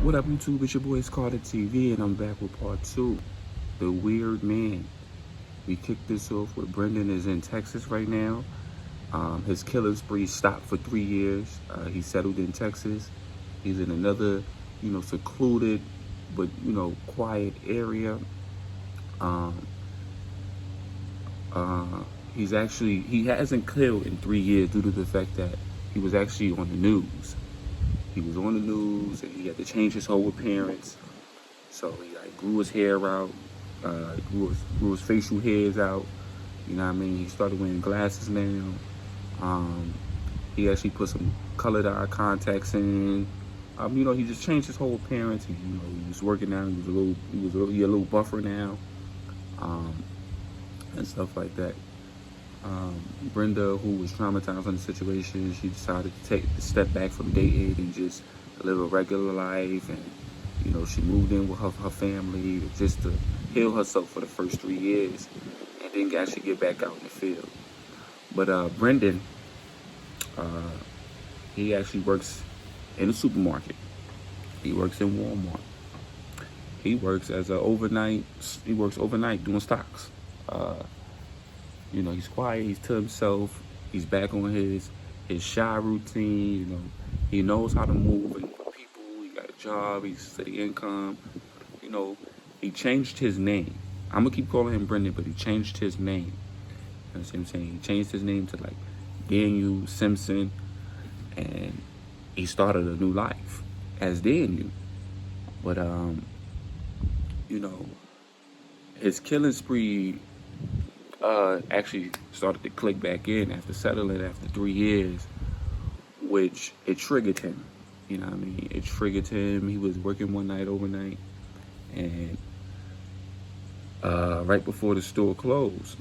What up, YouTube? It's your boy, it's Carter TV, and I'm back with part two, The Weird Man. We kicked this off with Brendan is in Texas right now. His killing spree stopped for 3 years. He settled in Texas. He's in another, secluded but, quiet area. Um, he hasn't killed in 3 years due to the fact that he was actually on the news. He was on the news and he had to change his whole appearance. So he grew his hair out, grew his facial hairs out. You know what I mean? He started wearing glasses now. He actually put some colored eye contacts in. He just changed his whole appearance. He was working out. He was a little buffer now, and stuff like that. Brenda, who was traumatized on the situation, she decided to take a step back from dating and just live a regular life. And, she moved in with her family just to heal herself for the first 3 years and then actually get back out in the field. But Brendan, he actually works in a supermarket. He works in Walmart. He works he works overnight doing stocks. He's quiet, he's to himself, he's back on his shy routine, he knows how to move with people, he got a job, he's steady income, he changed his name. I'm gonna keep calling him Brendan, but he changed his name. You know what I'm saying? He changed his name to Daniel Simpson, and he started a new life as Daniel. But his killing spree actually started to click back in after settling after 3 years, which it triggered him. You know what I mean? It triggered him. He was working one night overnight, and right before the store closed,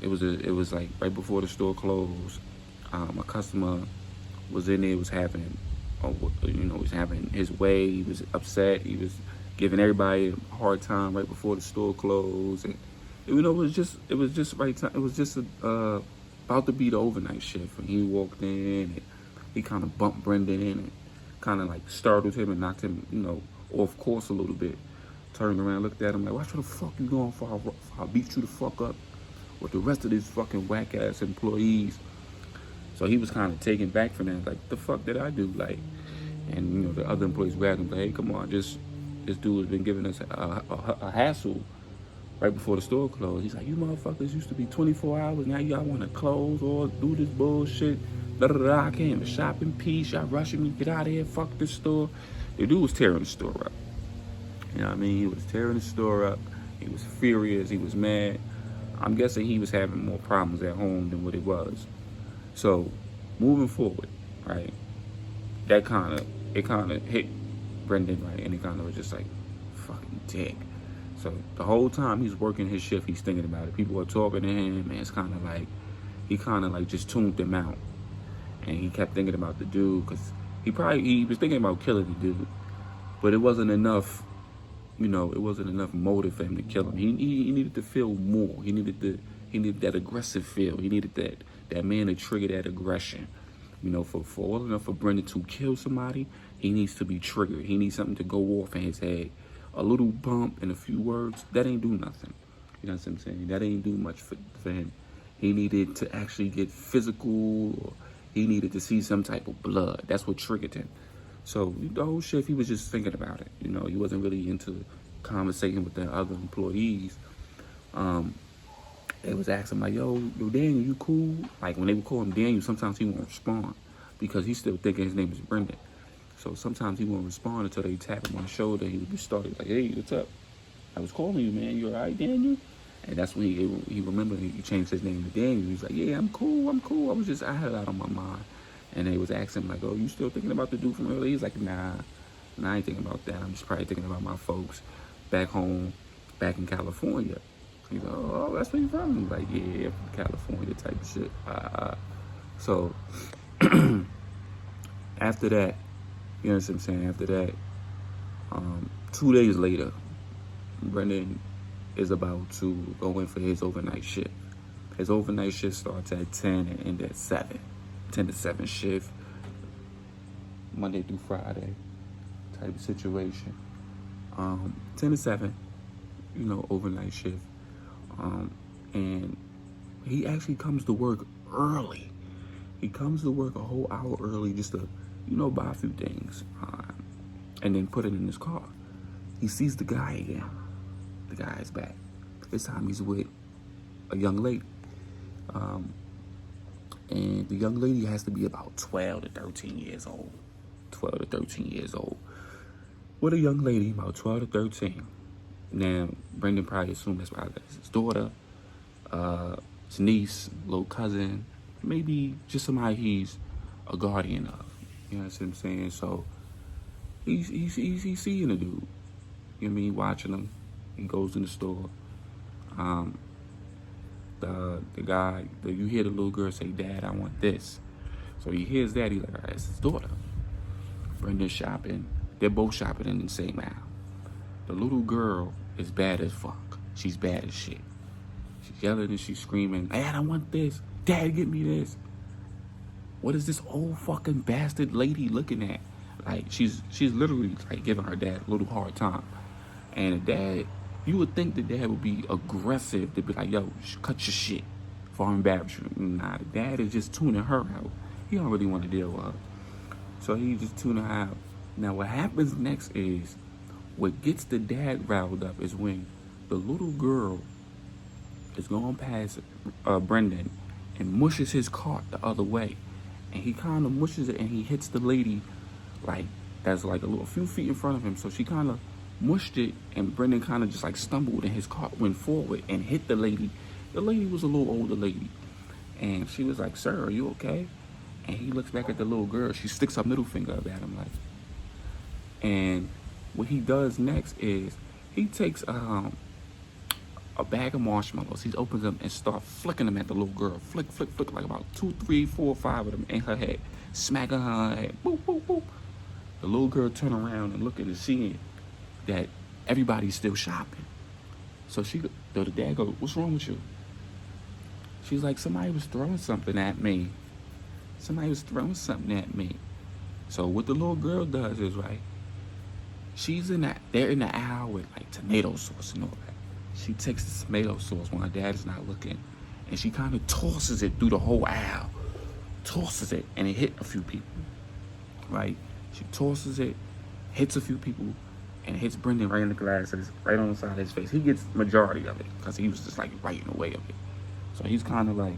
it was right before the store closed, a customer was in there, was having his way. He was upset. He was giving everybody a hard time right before the store closed, and it was just right time. It was just about to be the overnight shift when he walked in, and he kind of bumped Brendan in and kind of startled him and knocked him, off course a little bit. Turned around, looked at him like, "What the fuck you going for? I'll beat you the fuck up with the rest of these fucking whack ass employees." So he was kind of taken back from that, the fuck did I do? And the other employees grabbed him, "Hey, come on, this dude has been giving us a hassle right before the store closed." He's like, "You motherfuckers used to be 24 hours, now y'all want to close or do this bullshit. I can't even shop in peace. Y'all rushing me, get out of here, fuck this store." The dude was tearing the store up. You know what I mean? He was tearing the store up. He was furious. He was mad. I'm guessing he was having more problems at home than what it was. So, moving forward, right, it kind of hit Brendan, right, and it kind of was just fucking dick. So, the whole time he's working his shift, he's thinking about it. People are talking to him, and it's kind of he just tuned them out. And he kept thinking about the dude, because he was thinking about killing the dude, but it wasn't enough. It wasn't enough motive for him to kill him. He needed to feel more. He needed that aggressive feel. He needed that man to trigger that aggression. For Brendan to kill somebody, he needs to be triggered. He needs something to go off in his head. A little bump and a few words, that ain't do nothing. You know what I'm saying? That ain't do much for him. He needed to actually get physical, or he needed to see some type of blood. That's what triggered him. So the whole shift, he was just thinking about it. He wasn't really into conversating with the other employees. They was asking yo, Daniel, you cool? When they would call him Daniel, sometimes he won't respond because he's still thinking his name is Brendan. So sometimes he won't respond until they tap him on the shoulder. He would be started "Hey, what's up? I was calling you, man. You all right, Daniel?" And that's when he remembered he changed his name to Daniel. He's like, "Yeah, I'm cool. I had it out on my mind." And they was asking him "Oh, you still thinking about the dude from earlier?" He's like, Nah, I ain't thinking about that. I'm just probably thinking about my folks back home, back in California." He's like, "Oh, that's where you from?" He's like, "Yeah, from California," type of shit. So after that, you know what I'm saying? After that, 2 days later, Brendan is about to go in for his overnight shift. His overnight shift starts at 10 and ends at 7. 10 to 7 shift, Monday through Friday. type of situation. 10 to 7, overnight shift. And he actually comes to work early. He comes to work a whole hour early just to, buy a few things, and then put it in his car. He sees the guy again. The guy is back. This time he's with a young lady. And the young lady has to be about 12 to 13 years old. 12 to 13 years old. With a young lady, about 12 to 13. Now, Brendan probably assumed that's probably his daughter, his niece, little cousin, maybe just somebody he's a guardian of. You know what I'm saying? So he's seeing the dude. You know what I mean? Watching him. He goes in the store. The guy, you hear the little girl say, "Dad, I want this." So he hears that. He's like, "All right, it's his daughter." Brendan's shopping. They're both shopping in the same aisle. The little girl is bad as fuck. She's bad as shit. She's yelling and she's screaming, "Dad, I want this. Dad, get me this." What is this old fucking bastard lady looking at? Like, she's literally like giving her dad a little hard time. And the dad, you would think the dad would be aggressive to be like, "Yo, cut your shit for I'm embarrassing you." Nah, the dad is just tuning her out. He don't really want to deal with her. So he just tuning her out. Now what happens next is, what gets the dad riled up is when the little girl is going past Brendan and mushes his cart the other way. And he kind of mushes it and he hits the lady like that's like a few feet in front of him. So she kind of mushed it and Brendan kind of just like stumbled and his cart went forward and hit the lady. The lady was a little older lady. And she was like, "Sir, are you okay?" And he looks back at the little girl. She sticks her middle finger up at him like. And what he does next is he takes a bag of marshmallows. He opens them and starts flicking them at the little girl. Flick, flick, flick, like about 2, 3, 4, 5 of them in her head. Smacking her head. Boop, boop, boop. The little girl turn around and looking and seeing that everybody's still shopping. So the dad goes, "What's wrong with you?" She's like, "Somebody was throwing something at me. Somebody was throwing something at me." So what the little girl does is, right, they're in the aisle with like tomato sauce and all that. She takes the tomato sauce when her dad is not looking, and she kind of tosses it through the whole aisle. Tosses it, and it hit a few people, right? She tosses it, hits a few people, and hits Brendan right in the glasses, right on the side of his face. He gets majority of it, because he was just like right in the way of it. So he's kind of like,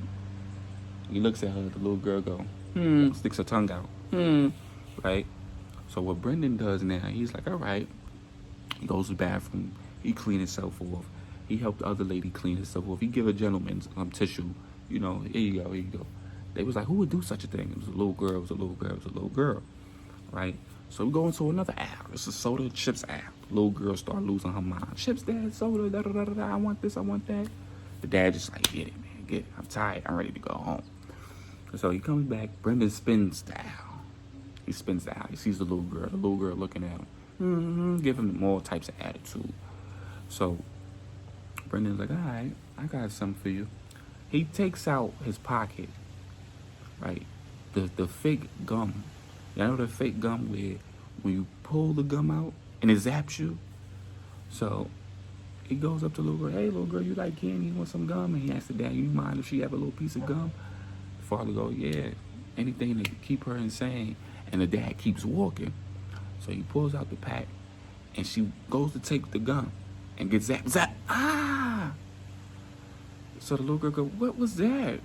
he looks at her, the little girl go, sticks her tongue out, right? So what Brendan does now, he's like, all right. He goes to the bathroom. He clean himself off. He helped the other lady clean herself off. He give a gentleman tissue. Here you go. They was like, who would do such a thing? It was a little girl, right? So we go into another aisle. It's a soda and chips aisle. The little girl start losing her mind. Chips, dad, soda, da-da-da-da-da. I want this, I want that. The dad just like, get it, man, get it. I'm tired. I'm ready to go home. So he comes back. Brendan spins the aisle. He spins the aisle. He sees the little girl looking at him. Give him all types of attitude. So Brendan's like, all right, I got something for you. He takes out his pocket, right? The fake gum. You know the fake gum where when you pull the gum out and it zaps you? So he goes up to the little girl, "Hey, little girl, you like candy? You want some gum?" And he asks the dad, "You mind if she have a little piece of gum?" The father goes, "Yeah, anything to keep her insane." And the dad keeps walking. So he pulls out the pack and she goes to take the gum and gets zapped. Zap! Ah! So the little girl goes, "What was that?"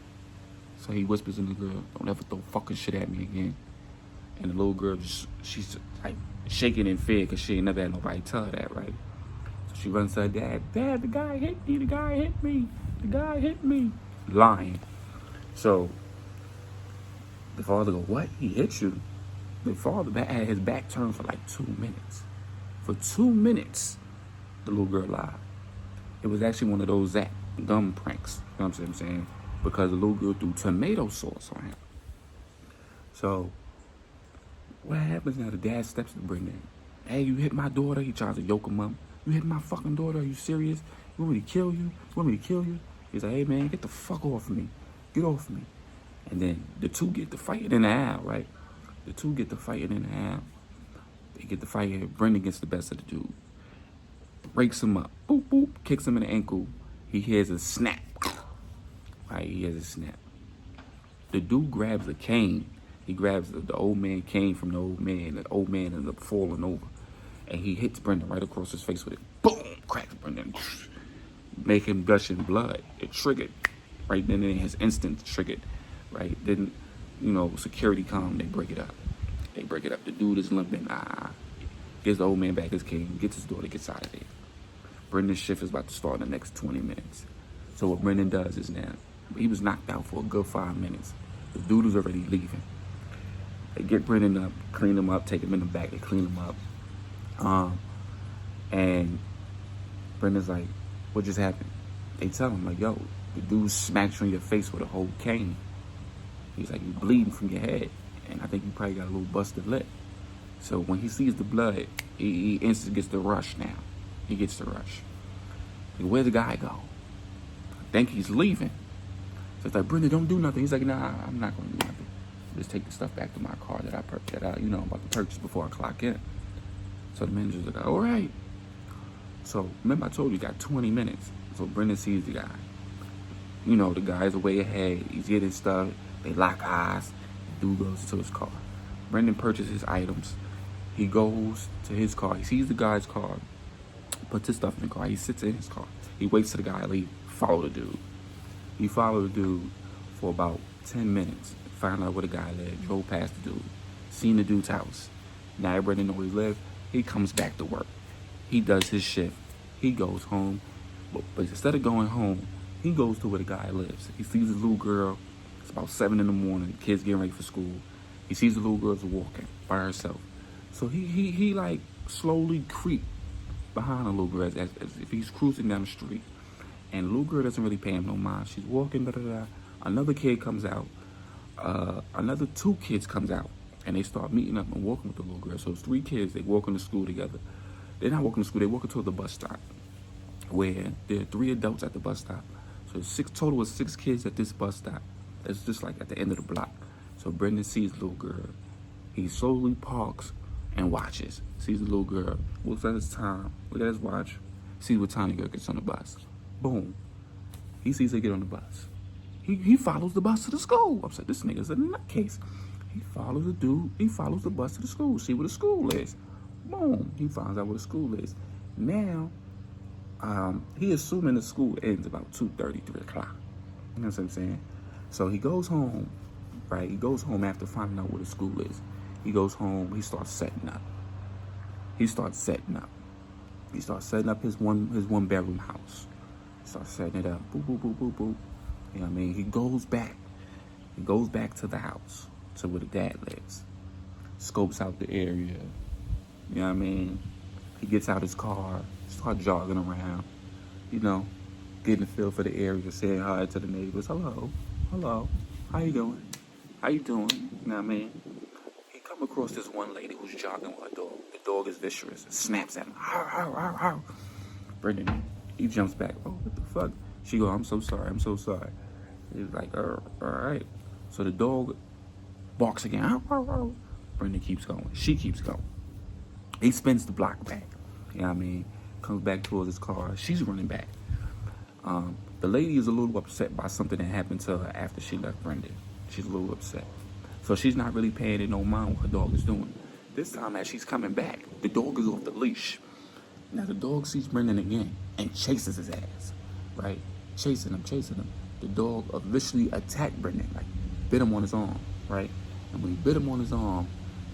So he whispers in the girl, "Don't ever throw fucking shit at me again." And the little girl, she's like shaking in fear because she ain't never had nobody tell her that, right? So she runs to her dad. "Dad, the guy hit me. The guy hit me. The guy hit me." Lying. So the father goes, "What? He hit you?" The father had his back turned for like 2 minutes. For 2 minutes, the little girl lied. It was actually one of those Zap gum pranks. You know what I'm saying? Because the little girl threw tomato sauce on him. So what happens now? The dad steps to Brendan. "Hey, you hit my daughter." He tries to yoke him up. "You hit my fucking daughter. Are you serious? You want me to kill you? You want me to kill you?" He's like, "Hey, man, get the fuck off me. Get off me." And then the two get to fighting in the aisle, right? The two get to fighting in the aisle. They get the fight here. Brendan gets the best of the dude. Breaks him up. Boop, boop. Kicks him in the ankle. He hears a snap. Right, he hears a snap. The dude grabs a cane. He grabs the old man cane from the old man. The old man ends up falling over. And he hits Brendan right across his face with it. Boom! Cracks Brendan. Make him gushing blood. It triggered. Right then and his instant triggered. Right? Then, security come. They break it up. The dude is limping. Gives the old man back his cane. Gets his daughter. Gets out of there. Brendan's shift is about to start in the next 20 minutes. So what Brendan does is now, he was knocked out for a good 5 minutes. The dude was already leaving. They get Brendan up, clean him up, take him in the back, they clean him up. And Brendan's like, what just happened? They tell him, like, yo, the dude smacked you in your face with a whole cane. He's like, you bleeding from your head. And I think you probably got a little busted lip. So when he sees the blood, he instantly gets the rush now. He gets the rush. Like, where'd the guy go? I think he's leaving. So it's like, Brendan, don't do nothing. He's like, nah, I'm not going to do nothing. Just take the stuff back to my car that I'm about to purchase before I clock in. So the manager's like, all right. So remember I told you got 20 minutes. So Brendan sees the guy. The guy's way ahead. He's getting stuff. They lock eyes. The dude goes to his car. Brendan purchases his items. He goes to his car. He sees the guy's car. Puts his stuff in the car. He sits in his car. He waits till the guy leave. Follow the dude. He followed the dude for about 10 minutes. Found out where the guy lived. Drove past the dude. Seen the dude's house. Now Brendan knows where he lives. He comes back to work. He does his shift. He goes home. But instead of going home, he goes to where the guy lives. He sees his little girl. It's about 7 in the morning. The kid's getting ready for school. He sees the little girl's walking by herself. So he like slowly creep behind the little girl as if he's cruising down the street. And the little girl doesn't really pay him no mind. She's walking, da-da-da. Another kid comes out. Another 2 kids comes out. And they start meeting up and walking with the little girl. So it's 3 kids. They walking to school together. They're not walking to school. They're walking to the bus stop, where there are 3 adults at the bus stop. So it's total of 6 kids at this bus stop. It's just like at the end of the block. So Brendan sees the little girl. He slowly parks and watches. Sees the little girl. Looks at his time. Look at his watch. Sees what time the girl gets on the bus. Boom. He sees her get on the bus. He follows the bus to the school. I'm saying, this nigga's a nutcase. He follows the dude. He follows the bus to the school. See where the school is. Boom. He finds out where the school is. Now, he assuming the school ends about 2:30, 3 o'clock. You know what I'm saying? So he goes home, right? He goes home after finding out where the school is. He goes home. He starts setting up. He starts setting up his one bedroom house. He starts setting it up. Boop, boop, boop, boop, boop. You know what I mean? He goes back. He goes back to the house, to where the dad lives. Scopes out the area. You know what I mean? He gets out his car, starts jogging around, getting a feel for the area, saying hi to the neighbors. Hello, how you doing? You know what I mean? He come across this one lady who's jogging with her dog. The dog is vicious and snaps at him. Arr, arr, arr, arr. Brendan, he jumps back. Oh, what the fuck? She goes, I'm so sorry. He's like, all right. So the dog barks again. Arr, arr, arr. Brendan keeps going. She keeps going. He spins the block back. You know what I mean? Comes back towards his car. She's running back. The lady is a little upset by something that happened to her after she left Brendan. She's a little upset. So she's not really paying it no mind what her dog is doing. This time as she's coming back, the dog is off the leash. Now the dog sees Brendan again and chases his ass. Right? Chasing him. The dog eventually attacked Brendan, like bit him on his arm, right? And when he bit him on his arm,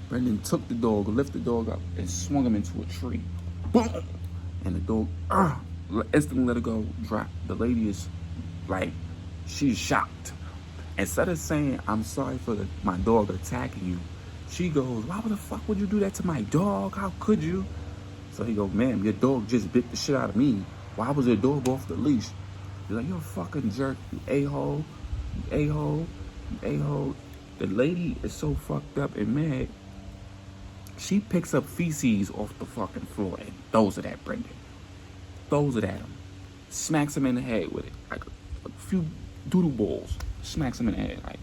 Brendan took the dog, lifted the dog up, and swung him into a tree. Boom! And the dog instantly let it go, drop. The lady is like, she's shocked. Instead of saying, I'm sorry for my dog attacking you, she goes, why the fuck would you do that to my dog? How could you? So he goes, ma'am, your dog just bit the shit out of me. Why was your dog off the leash? He's like, you're a fucking jerk, you a-hole. The lady is so fucked up and mad. She picks up feces off the fucking floor and throws it at Brendan. Throws it at him. Smacks him in the head with it. Like a few doodle balls. Smacks him in the head. Like,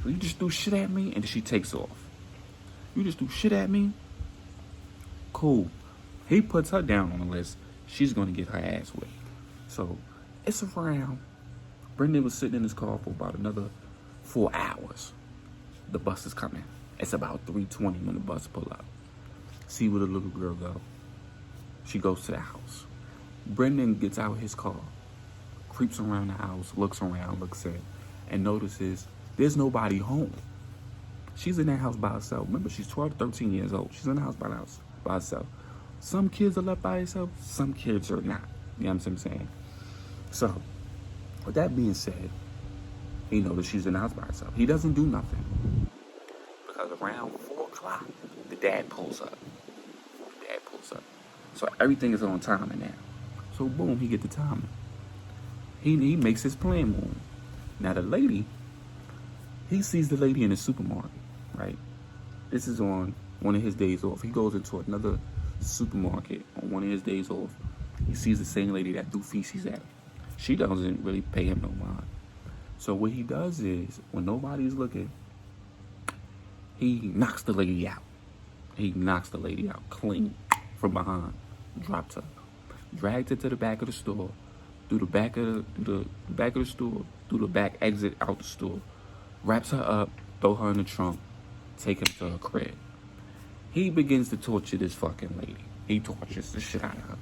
you just threw shit at me? And then she takes off. You just threw shit at me? Cool. He puts her down on the list. She's gonna get her ass whipped. So it's around. Brendan was sitting in his car for about another 4 hours. The bus is coming. It's about 3:20 when the bus pull up. See where the little girl go. She goes to the house. Brendan gets out his car, creeps around the house, looks around, looks in, and notices there's nobody home. She's in that house by herself. Remember, she's 12, 13 years old. She's in the house by herself. Some kids are left by themselves, some kids are not. You know what I'm saying? So, with that being said, he noticed she's in the house by herself. He doesn't do nothing. Because around 4 o'clock, the dad pulls up. So everything is on timing now. So boom, he get the timing. He makes his plan move. Now the lady, he sees the lady in the supermarket, right? This is on one of his days off. He goes into another supermarket on one of his days off. He sees the same lady that threw feces at him. She doesn't really pay him no mind. So what he does is, when nobody's looking, he knocks the lady out. He knocks the lady out clean from behind, dropped her, dragged her to the back of the store, through the back of the store, through the back exit out the store, wraps her up, throw her in the trunk, take her to her crib. He begins to torture this fucking lady. He tortures the shit out of her.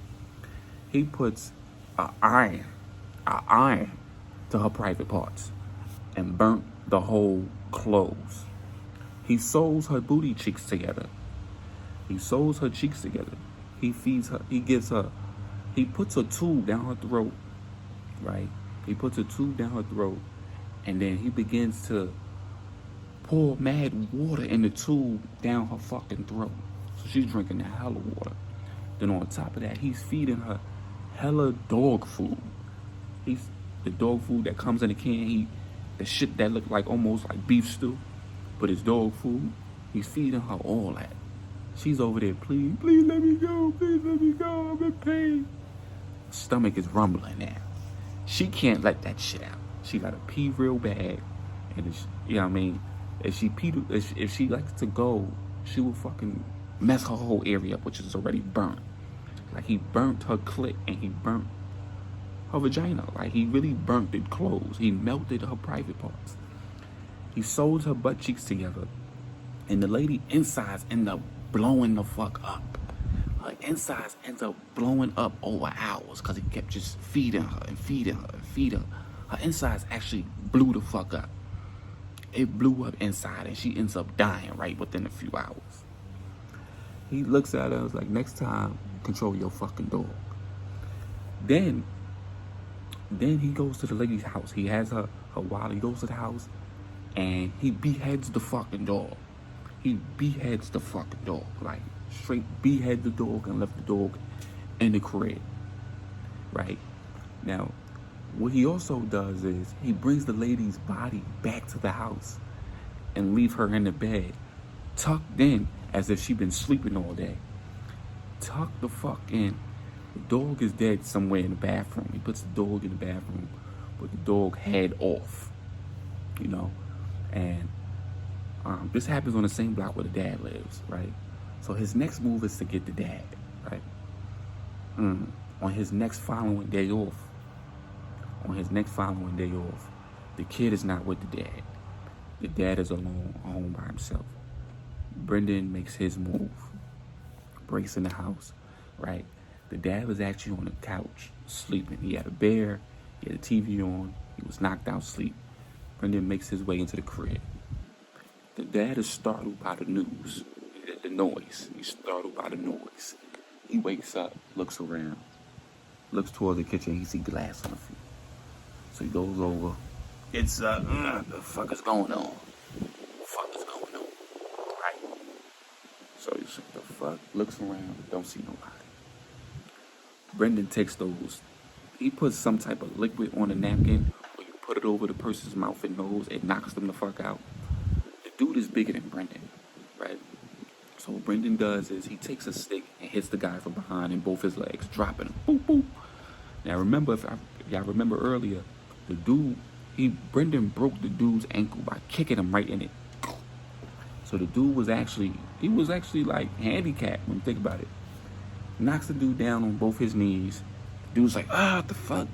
He puts an iron to her private parts and burnt the whole clothes. He sews her booty cheeks together. He sews her cheeks together. He feeds her. He puts a tube down her throat, right? He puts a tube down her throat, and then he begins to pour mad water in the tube down her fucking throat. So she's drinking the hella water. Then on top of that, he's feeding her hella dog food. The dog food that comes in a can. The shit that look like almost like beef stew, but it's dog food. He's feeding her all that. She's over there, please let me go, I'm in pain. Stomach is rumbling now. She can't let that shit out. She gotta pee real bad, and you know what I mean. If she likes to go, she will fucking mess her whole area up, which is already burnt. Like he burnt her clit and he burnt her vagina. Like he really burnt the clothes. He melted her private parts. He sewed her butt cheeks together, and the lady insides end up blowing the fuck up. Her insides ends up blowing up over hours because he kept just feeding her and feeding her and feeding her. Her insides actually blew the fuck up. It blew up inside and she ends up dying right within a few hours. He looks at her and was like, next time, control your fucking dog. Then he goes to the lady's house. He has her wallet. He goes to the house and he beheads the fucking dog. He beheads the fucking dog. Like, straight behead the dog and left the dog in the crib. Right? Now, what he also does is he brings the lady's body back to the house and leave her in the bed, tucked in as if she'd been sleeping all day. Tucked the fuck in. The dog is dead somewhere in the bathroom. He puts the dog in the bathroom with the dog head off, you know. And this happens on the same block where the dad lives, right? So his next move is to get the dad, right? On his next following day off, the kid is not with the dad. The dad is alone, home by himself. Brendan makes his move, breaks in the house, right? The dad was actually on the couch, sleeping. He had a bear, he had a TV on, he was knocked out asleep. Brendan makes his way into the crib. The dad is startled by the news, the noise. He's startled by the noise. He wakes up, looks around, looks towards the kitchen, he sees glass on the floor. So he goes over, gets up, the fuck is going on? Right? So he's like, the fuck? Looks around, don't see nobody. Brendan takes those, he puts some type of liquid on a napkin, or you put it over the person's mouth and nose, it knocks them the fuck out. The dude is bigger than Brendan, right? So what Brendan does is he takes a stick and hits the guy from behind in both his legs, dropping him. Boop, boop. Now remember, if y'all remember earlier, the dude, Brendan broke the dude's ankle by kicking him right in it. So the dude was actually like handicapped when you think about it. knocks the dude down on both his knees. Dude's like, ah, what the fuck?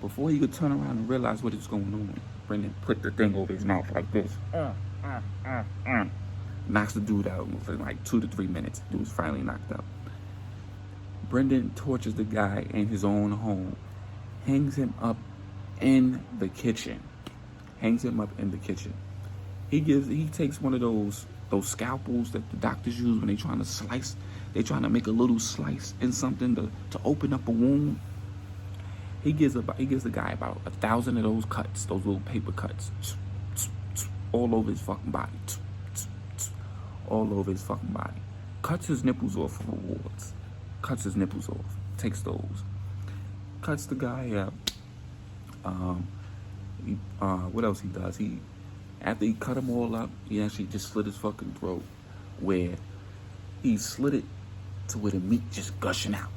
Before he could turn around and realize what is going on, Brendan put the thing over his mouth like this. Knocks the dude out for like 2 to 3 minutes. Dude's finally knocked out. Brendan tortures the guy in his own home, hangs him up in the kitchen. He takes one of those scalpels that the doctors use when they trying to slice. They trying to make a little slice in something to open up a wound. He gives the guy about 1,000 of those cuts, those little paper cuts, all over his fucking body, all over his fucking body. Cuts his nipples off for rewards. Cuts his nipples off. Takes those. Cuts the guy up. What else he does? After he cut him all up, he actually just slit his fucking throat, where he slit it to where the meat just gushing out,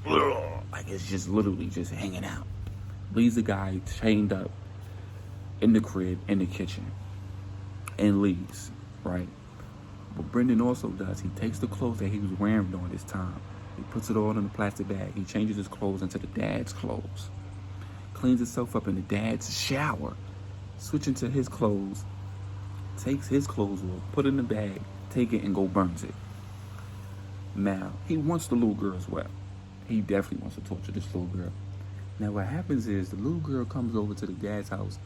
like it's just literally just hanging out. Leaves the guy chained up in the crib, in the kitchen, and leaves, right? What Brendan also does, he takes the clothes that he was wearing during this time. He puts it all in a plastic bag. He changes his clothes into the dad's clothes. Cleans himself up in the dad's shower. Switching to his clothes. Takes his clothes off, put it in the bag, take it and go burns it. Now, he wants the little girl as well. He definitely wants to torture this little girl. Now, what happens is the little girl comes over to the dad's house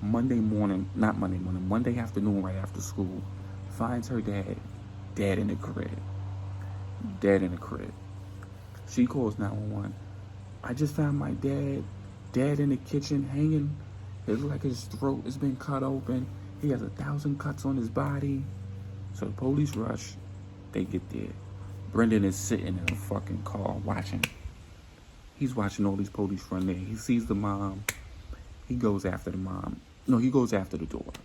Monday afternoon right after school. Finds her dead in the crib. She calls 911. I just found my dad in the kitchen hanging. It looks like his throat has been cut open. He has 1,000 cuts on his body. So the police rush. They get there. Brendan is sitting in a fucking car watching. He's watching all these police run there. He sees the mom. He goes after the mom. No, he goes after the daughter.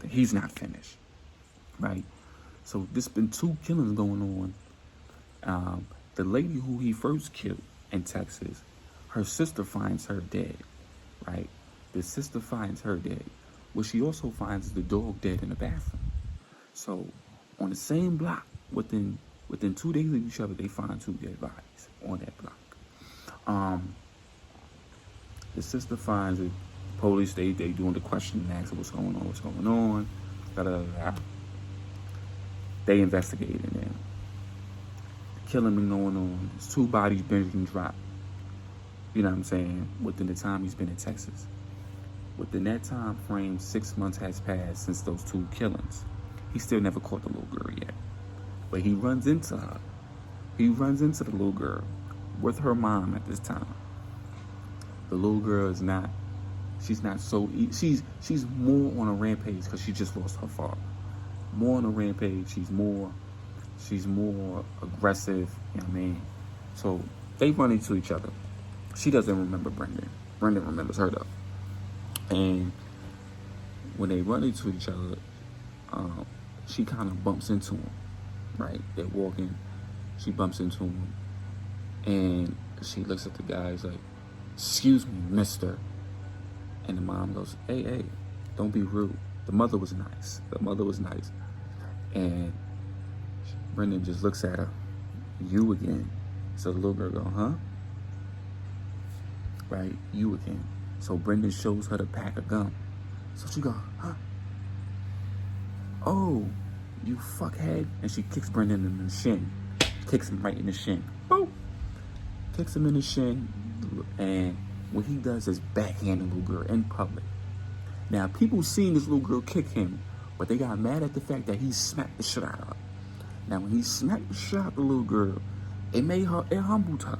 He's not finished. Right? So there's been 2 killings going on. The lady who he first killed in Texas, her sister finds her dead. Right? The sister finds her dead. What she also finds is the dog dead in the bathroom. So on the same block, within 2 days of each other, they find 2 dead bodies on that block. The sister finds it. Police, they doing the question and asking what's going on. They investigating it. The killing been going on. There's 2 bodies being dropped. You know what I'm saying? Within the time he's been in Texas. Within that time frame, 6 months has passed since those 2 killings. He still never caught the little girl yet. But he runs into her. He runs into the little girl with her mom at this time. The little girl is not, she's not so, she's more on a rampage because she just lost her father. More on a rampage, she's more aggressive, you know what I mean? So they run into each other. She doesn't remember Brendan. Brendan remembers her though. And when they run into each other, she kind of bumps into him, right? They're walking, she bumps into him, and she looks at the guy, he's like, "Excuse me, mister." And the mom goes, hey, don't be rude. The mother was nice. And Brendan just looks at her, "You again." So the little girl goes, "Huh?" Right, "You again." So Brendan shows her the pack of gum. So she goes, "Huh? Oh, you fuckhead." And she kicks Brendan in the shin. Kicks him right in the shin. Boom. Kicks him in the shin. And what he does is backhand the little girl in public. Now, people seen this little girl kick him, but they got mad at the fact that he smacked the shit out of her. Now, when he smacked the shit out of the little girl, it humbled her.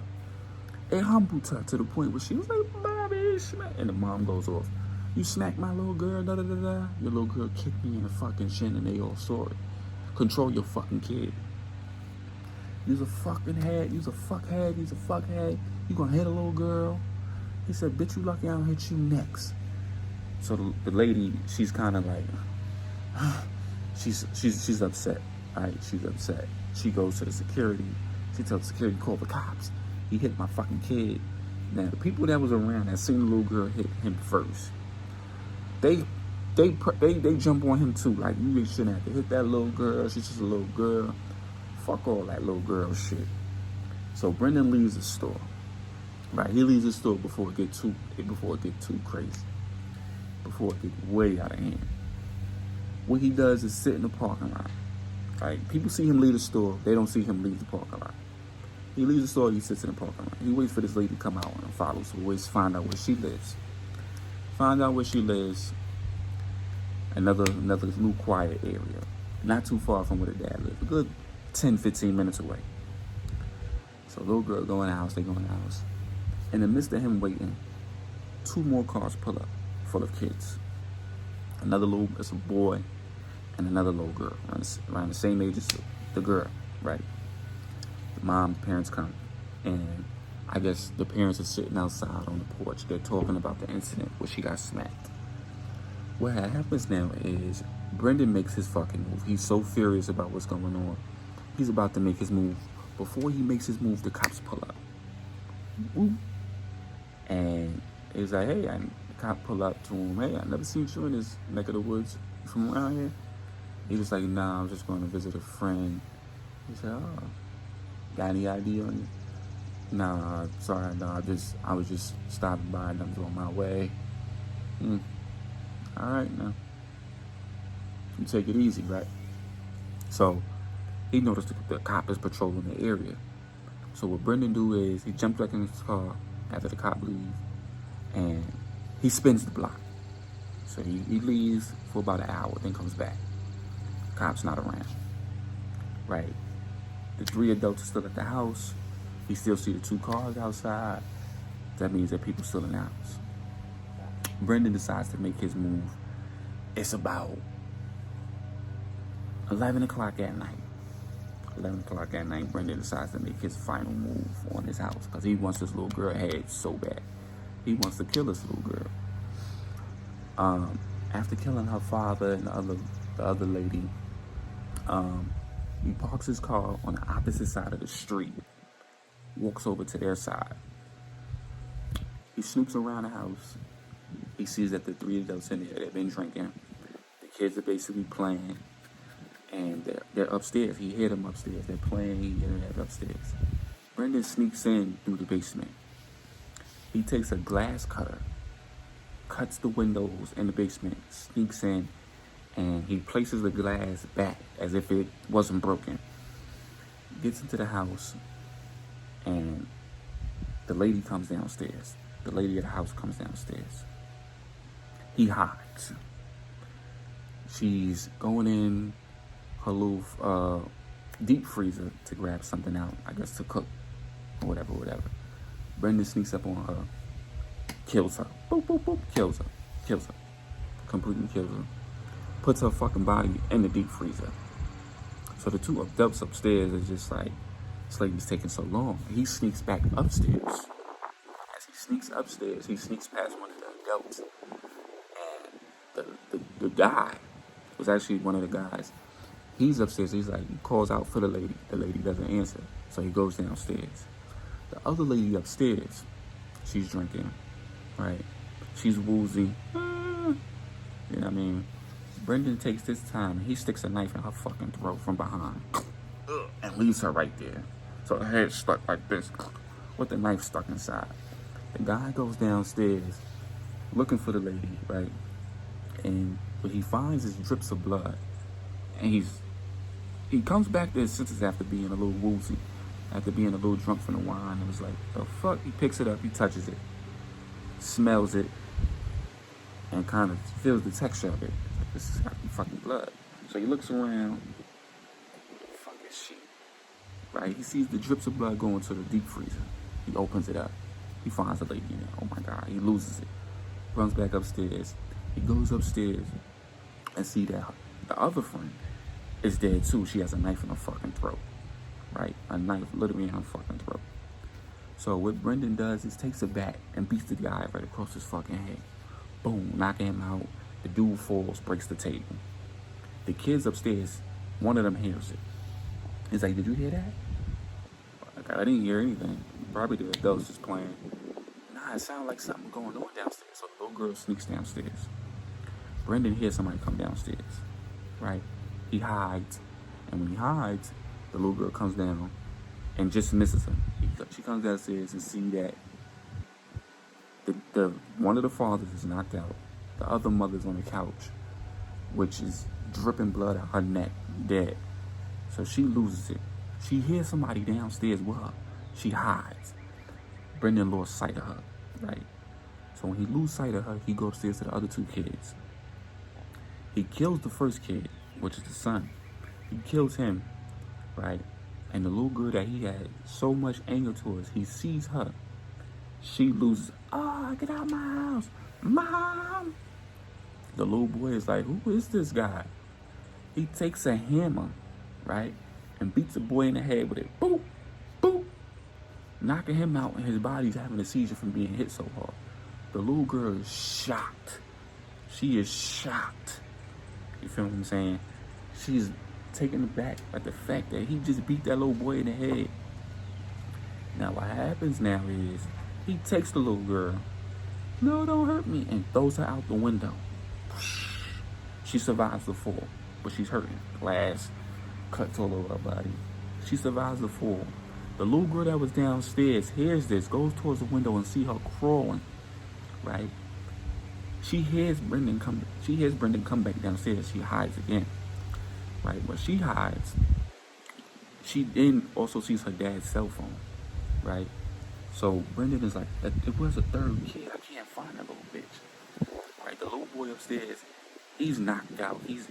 It humbled her to the point where she was like, "Bobby, smack." And the mom goes off, "You smacked my little girl, da da da da. Your little girl kicked me in the fucking shin and they all saw it. Control your fucking kid. You's a fucking head. You's a fuckhead. You's a fuckhead. You gonna hit a little girl?" He said, "Bitch, you lucky I don't hit you next." So the lady, she's kind of like, she's upset. All right, she's upset. She goes to the security. She tells the security, "Call the cops. He hit my fucking kid." Now, the people that was around that seen the little girl hit him first, they jump on him too. Like, you really shouldn't have to hit that little girl. She's just a little girl. Fuck all that little girl shit. So Brendan leaves the store. Right, he leaves the store before it get too crazy, before it get way out of hand. What he does is sit in the parking lot. Like, people see him leave the store, they don't see him leave the parking lot. He leaves the store, he sits in the parking lot. He waits for this lady to come out and follow, so he waits to find out where she lives. Find out where she lives. Another new quiet area, not too far from where the dad lives. A good 10-15 minutes away. So little girl go in the house, they go in the house. In the midst of him waiting, 2 more cars pull up, full of kids. It's a boy and another little girl, around the same age as the girl, right? The mom, the parents come, and I guess the parents are sitting outside on the porch. They're talking about the incident where she got smacked. What happens now is Brendan makes his fucking move. He's so furious about what's going on. He's about to make his move. Before he makes his move, the cops pull up. Woo. And he's like, hey, the cop pull up to him. Hey, I never seen you in this neck of the woods. You from around here? He was like, nah, I'm just going to visit a friend. He said, oh, got any ID on you? Nah, sorry, no, I was just stopping by and I'm on my way. All right, now. You take it easy, right? So he noticed the cop is patrolling the area. So what Brendan do is he jumps back in his car after the cop leaves, and he spins the block. So he leaves for about an hour, then comes back. Cop's not around, right? The 3 adults are still at the house. He still see the 2 cars outside. That means that people still in the house. Brendan decides to make his move. It's about 11 o'clock at night. 11 o'clock at night, Brendan decides to make his final move on his house because he wants this little girl head so bad. He wants to kill this little girl. After killing her father and the other lady, he parks his car on the opposite side of the street, walks over to their side. He snoops around the house. He sees that the 3 adults in there, they've been drinking. The kids are basically playing. And they're upstairs. He heard them upstairs. They're playing. He heard them upstairs. Brendan sneaks in through the basement. He takes a glass cutter, cuts the windows in the basement, sneaks in, and he places the glass back as if it wasn't broken. Gets into the house, and the lady comes downstairs. The lady of the house comes downstairs. He hides. She's going in her little deep freezer to grab something out, I guess to cook, or whatever. Brendan sneaks up on her, kills her, boop, boop, boop, kills her, completely kills her, puts her fucking body in the deep freezer. So the 2 adults upstairs are just like, this lady's taking so long. He sneaks back upstairs. As he sneaks upstairs, he sneaks past one of the adults, and the guy was actually one of the guys. He's upstairs. He's like, he calls out for the lady. The lady doesn't answer. So he goes downstairs. The other lady upstairs, she's drinking, right? She's woozy. You know what I mean? Brendan takes this time and he sticks a knife in her fucking throat from behind and leaves her right there. So her head's stuck like this with the knife stuck inside. The guy goes downstairs looking for the lady, right? And what he finds is drips of blood. And he comes back to his senses after being a little woozy, after being a little drunk from the wine. And was like, the fuck? He picks it up, he touches it, smells it, and kind of feels the texture of it. Like, this has got to be fucking blood. So he looks around, fuck this shit, right? He sees the drips of blood going to the deep freezer. He opens it up. He finds the lady in there. Oh my God, he loses it. Runs back upstairs. He goes upstairs and see that the other friend is dead too. She has a knife in her fucking throat, right? A knife literally in her fucking throat. So what Brendan does is takes a bat and beats the guy right across his fucking head. Boom, knocking him out. The dude falls, breaks the table. The kids upstairs, one of them hears it. He's like, did you hear that? Like, I didn't hear anything. Probably the adults just playing. Nah, it sounded like something going on downstairs. So the little girl sneaks downstairs. Brendan hears somebody come downstairs, right? He hides. And when he hides, the little girl comes down and just misses her. She comes downstairs and see that the one of the fathers is knocked out. The other mother's on the couch, which is dripping blood out her neck, dead. So she loses it. She hears somebody downstairs with her. She hides. Brendan lost sight of her, right? So when he loses sight of her, he goes upstairs to the other two kids. He kills the first kid, which is the son. He kills him, right? And the little girl that he had so much anger towards, he sees her. She loses. Oh, get out of my house, Mom! The little boy is like, who is this guy? He takes a hammer, right, and beats the boy in the head with it. Boop, boop, knocking him out, and his body's having a seizure from being hit so hard. The little girl is shocked. She is shocked. You feel what I'm saying? She's taken aback at the fact that he just beat that little boy in the head. Now what happens now is he takes the little girl, no, don't hurt me, and throws her out the window. She survives the fall, but she's hurting. Glass cuts all over her body. She survives the fall. The little girl that was downstairs hears this, goes towards the window and see her crawling, right? She hears Brendan come back downstairs. She hides again, right? When she hides, she then also sees her dad's cell phone, right? So Brendan is like, it was a third kid. I can't find that little bitch, right? The little boy upstairs, he's knocked out. He's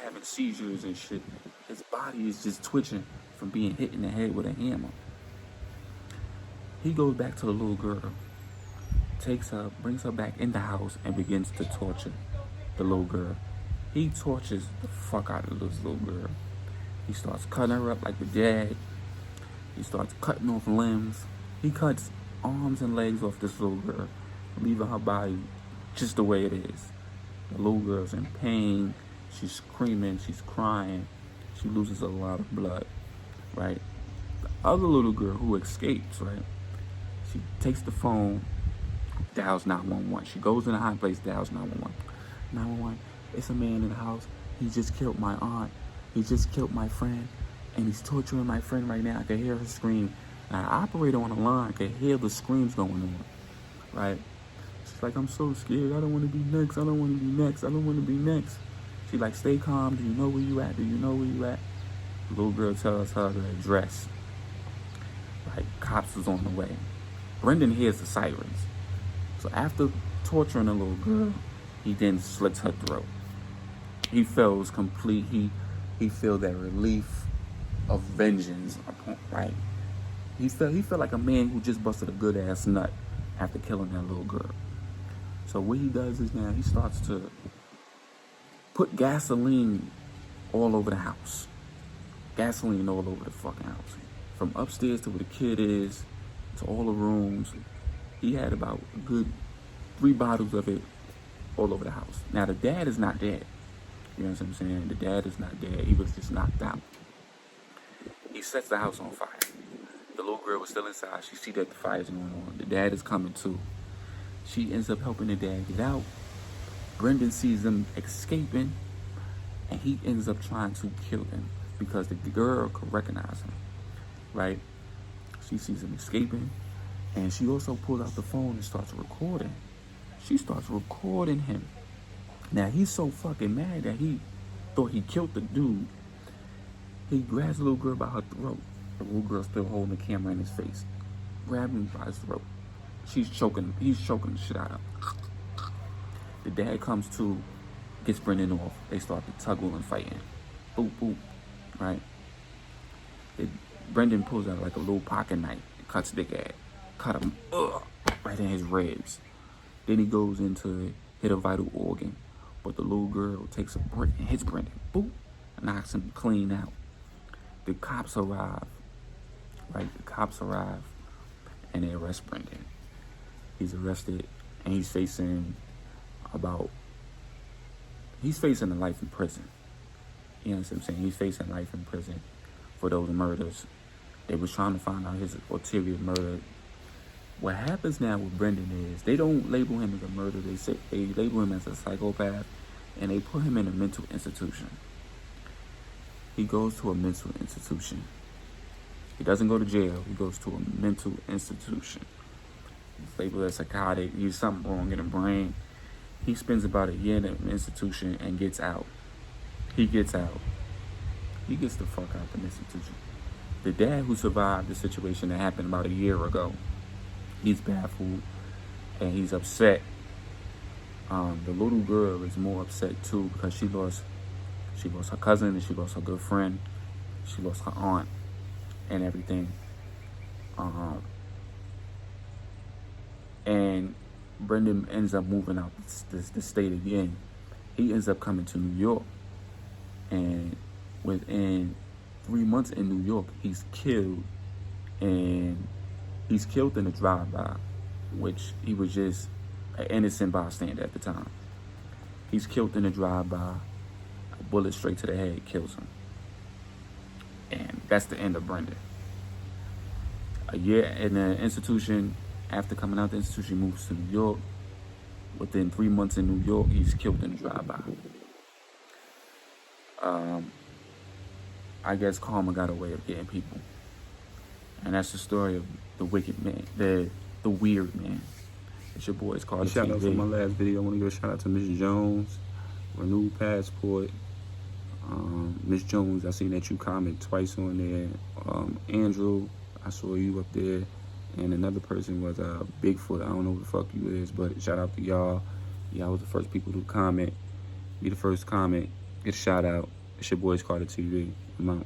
having seizures and shit. His body is just twitching from being hit in the head with a hammer. He goes back to the little girl, takes her, brings her back in the house, and begins to torture the little girl. He tortures the fuck out of this little girl. He starts cutting her up like the dad. He starts cutting off limbs. He cuts arms and legs off this little girl, leaving her body just the way it is. The little girl's in pain. She's screaming. She's crying. She loses a lot of blood, right? The other little girl who escapes, right? She takes the phone, dials 911. She goes in a high place, dials 911. 911, it's a man in the house. He just killed my aunt. He just killed my friend, and he's torturing my friend right now. I can hear her scream. Now, the operator on the line can hear the screams going on, right? She's like, I'm so scared. I don't want to be next. I don't want to be next. I don't want to be next. She's like, stay calm. Do you know where you at? Do you know where you at? The little girl tells her the address. Like, cops is on the way. Brendan hears the sirens. So after torturing the little girl, he then slits her throat. He feels complete. He feels that relief of vengeance, right? He felt like a man who just busted a good ass nut after killing that little girl. So what he does is now he starts to put gasoline all over the house. Gasoline all over the fucking house. From upstairs to where the kid is, to all the rooms. He had about a good 3 bottles of it all over the house. Now the dad is not dead. You know what I'm saying? The dad is not dead. He was just knocked out. He sets the house on fire. The little girl was still inside. She sees that the fire's going on. The dad is coming too. She ends up helping the dad get out. Brendan sees them escaping, and he ends up trying to kill them because the girl could recognize him, right? She sees him escaping, and she also pulls out the phone and starts recording. She starts recording him. Now, he's so fucking mad that he thought he killed the dude. He grabs the little girl by her throat. The little girl still holding the camera in his face. Grab him by his throat. He's choking the shit out of her. The dad comes to, gets Brendan off. They start to tuggle and fighting. Boop, boop, right? Brendan pulls out like a little pocket knife and cuts Dick ass. Cut him right in his ribs. Then he goes into hit a vital organ. But the little girl takes a brick and hits Brendan. Boop. Knocks him clean out. The cops arrive. Right? The cops arrive and they arrest Brendan. He's arrested and he's facing a life in prison. You know what I'm saying? He's facing life in prison for those murders. They was trying to find out his ulterior murder. What happens now with Brendan is they don't label him as a murderer. They label him as a psychopath, and they put him in a mental institution. He goes to a mental institution, He doesn't go to jail. He goes to a mental institution. He's labeled as psychotic. He's something wrong in the brain. He spends about a year in an institution and gets out. He gets out. He gets the fuck out of the institution. The dad who survived the situation that happened about a year ago, he's baffled and he's upset. The little girl is more upset too because she lost her cousin and she lost her good friend. She lost her aunt and everything. And Brendan ends up moving out the state again. He ends up coming to New York. And within 3 months in New York, he's killed. And he's killed in a drive-by, which he was just an innocent bystander at the time. He's killed in a drive-by. A bullet straight to the head kills him. And that's the end of Brendan. A year in the institution, after coming out the institution, he moves to New York. Within 3 months in New York, he's killed in a drive-by. I guess karma got a way of getting people. And that's the story of the wicked man, the weird man. It's your boys called Shout out to my last video. I want to give a shout out to Miss Jones. Renewed passport. Miss Jones, I seen that you comment twice on there. Andrew, I saw you up there. And another person was Bigfoot. I don't know who the fuck you is, but shout out to y'all. Y'all was the first people to comment. Be the first comment. Get a shout out. It's your boys Carter TV. I'm out.